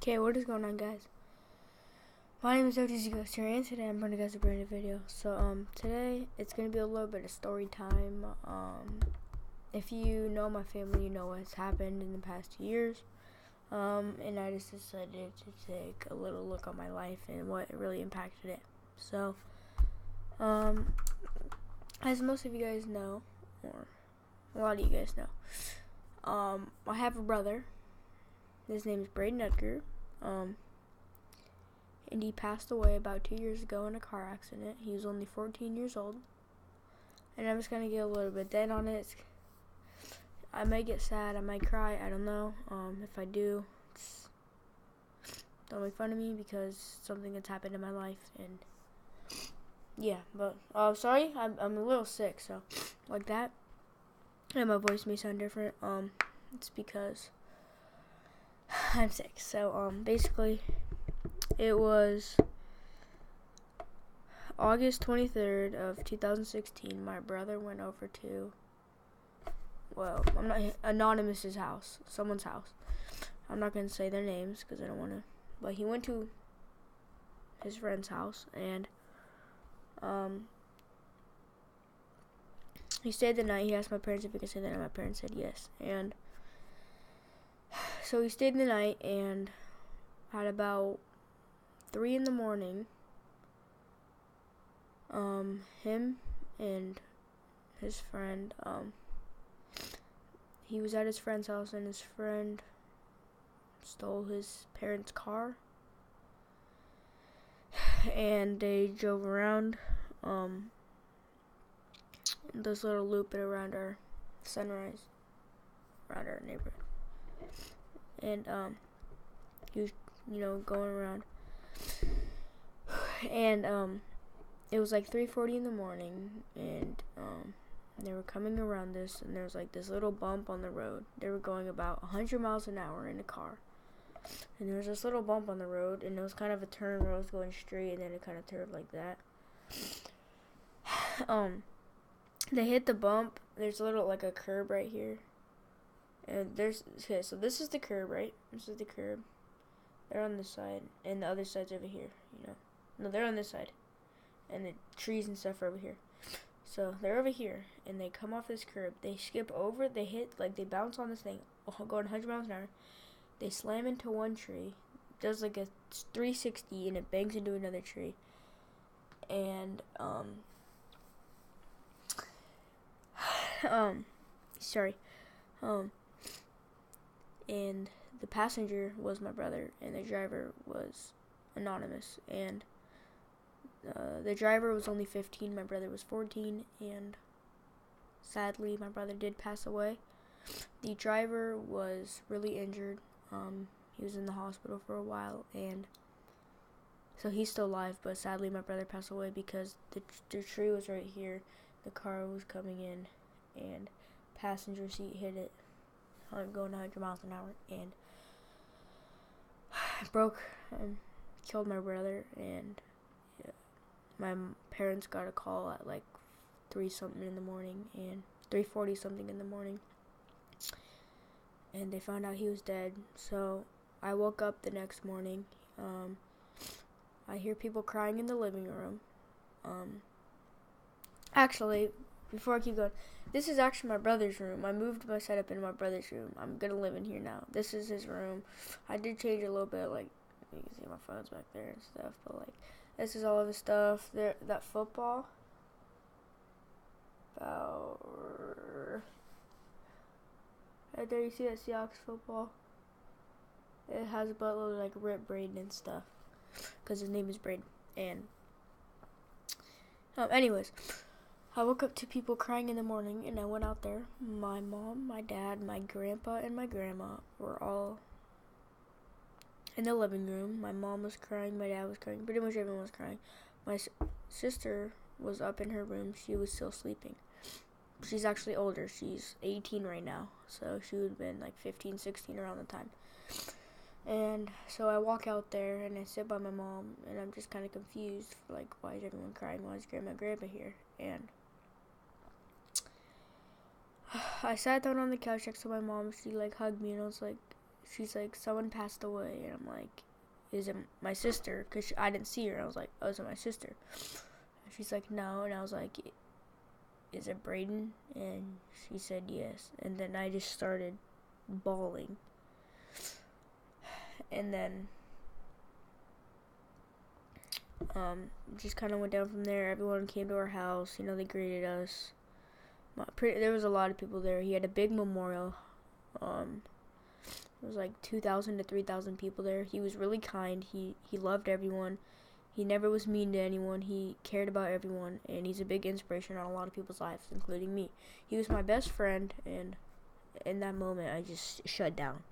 Okay, what is going on, guys? My name is OTZ Ghost here, and today I'm bringing you guys a brand new video. So, today it's gonna be a little bit of story time. If you know my family, you know what's happened in the past years. And I just decided to take a little look on my life and what really impacted it. So, as most of you guys know, or a lot of you guys know, I have a brother. His name is Brayden Edgar. And he passed away about 2 years ago in a car accident. He was only 14 years old. And I'm just gonna get a little bit dead on it. I might get sad, I might cry, I don't know. If I do, don't make fun of me because something that's happened in my life. And yeah, but sorry, I'm a little sick, so like that. And my voice may sound different. It's because I'm sick. So basically, it was August 23rd of 2016. My brother went over to, Anonymous's house, someone's house. I'm not going to say their names because I don't want to, but he went to his friend's house, and he stayed the night. He asked my parents if he could stay the night. My parents said yes, and so he stayed the night, and at about 3 in the morning, him and his friend, he was at his friend's house, and his friend stole his parents' car, and they drove around, this little loop around our sunrise, around our neighborhood, and, he was, going around, and, it was like 3:40 in the morning, and, they were coming around this, and there was like this little bump on the road. They were going about 100 miles an hour in a car, and there was this little bump on the road, and it was kind of a turn where it was going straight, and then it kind of turned like that. They hit the bump. There's a little, like, a curb right here, and so this is the curb, right? This is the curb. They're on this side, and the other side's over here, No, they're on this side, and the trees and stuff are over here. So they're over here, and they come off this curb. They skip over, they hit, they bounce on this thing, going 100 miles an hour. They slam into one tree, does like a 360, and it bangs into another tree. And, and the passenger was my brother, and the driver was anonymous, and the driver was only 15, my brother was 14, and sadly, my brother did pass away. The driver was really injured. He was in the hospital for a while, and so he's still alive, but sadly, my brother passed away because the tree was right here, the car was coming in, and passenger seat hit it, going 100 miles an hour, and broke and killed my brother, and my parents got a call at 3-something in the morning, and 3:40-something in the morning, and they found out he was dead. So I woke up the next morning. I hear people crying in the living room. Actually, before I keep going, this is actually my brother's room. I moved my setup into my brother's room. I'm gonna live in here now. This is his room. I did change a little bit, you can see my phone's back there and stuff, but this is all of his stuff. There, that football. Right there, you see that Seahawks football? It has a buttload of Rip Brayden and stuff, because his name is Brayden. And anyways, I woke up to people crying in the morning, and I went out there. My mom, my dad, my grandpa, and my grandma were all in the living room. My mom was crying, my dad was crying, pretty much everyone was crying. My sister was up in her room. She was still sleeping. She's actually older. She's 18 right now, so she would have been 15, 16 around the time. And so I walk out there, and I sit by my mom, and I'm just kind of confused, why is everyone crying? Why is grandpa here? And I sat down on the couch next to my mom. She hugged me, and I was she's like, someone passed away, and I'm like, is it my sister? Because I didn't see her. I was like, oh, is it my sister? And she's like, no. And I was like, is it Brayden? And she said yes. And then I just started bawling. And then just kind of went down from there. Everyone came to our house. You know, they greeted us. There was a lot of people there. He had a big memorial. There was like 2,000 to 3,000 people there. He was really kind. He loved everyone. He never was mean to anyone. He cared about everyone, and he's a big inspiration on a lot of people's lives, including me. He was my best friend, and in that moment, I just shut down.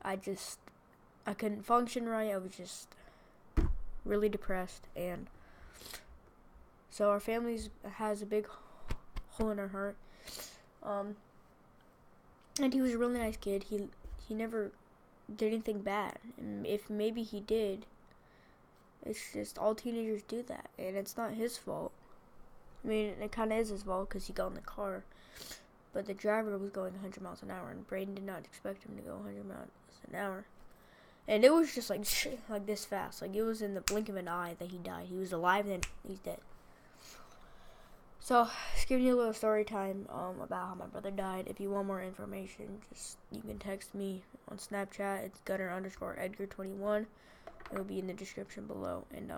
I couldn't function right. I was just really depressed, and so our family has a big hole in our heart. And he was a really nice kid. He never did anything bad, and if maybe he did, it's just all teenagers do that, and it's not his fault. I mean, it kind of is his fault because he got in the car, but the driver was going 100 miles an hour, and Brayden did not expect him to go 100 miles an hour. And it was just like this fast. Like, it was in the blink of an eye that he died. He was alive, then he's dead. So, just giving you a little story time about how my brother died. If you want more information, you can text me on Snapchat. It's Gunner_Edgar21. It will be in the description below. And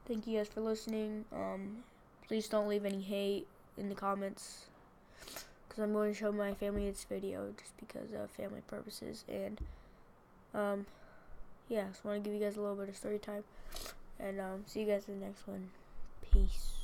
thank you guys for listening. Please don't leave any hate in the comments, because I'm going to show my family this video just because of family purposes. And yeah, just want to give you guys a little bit of story time. And see you guys in the next one. Peace.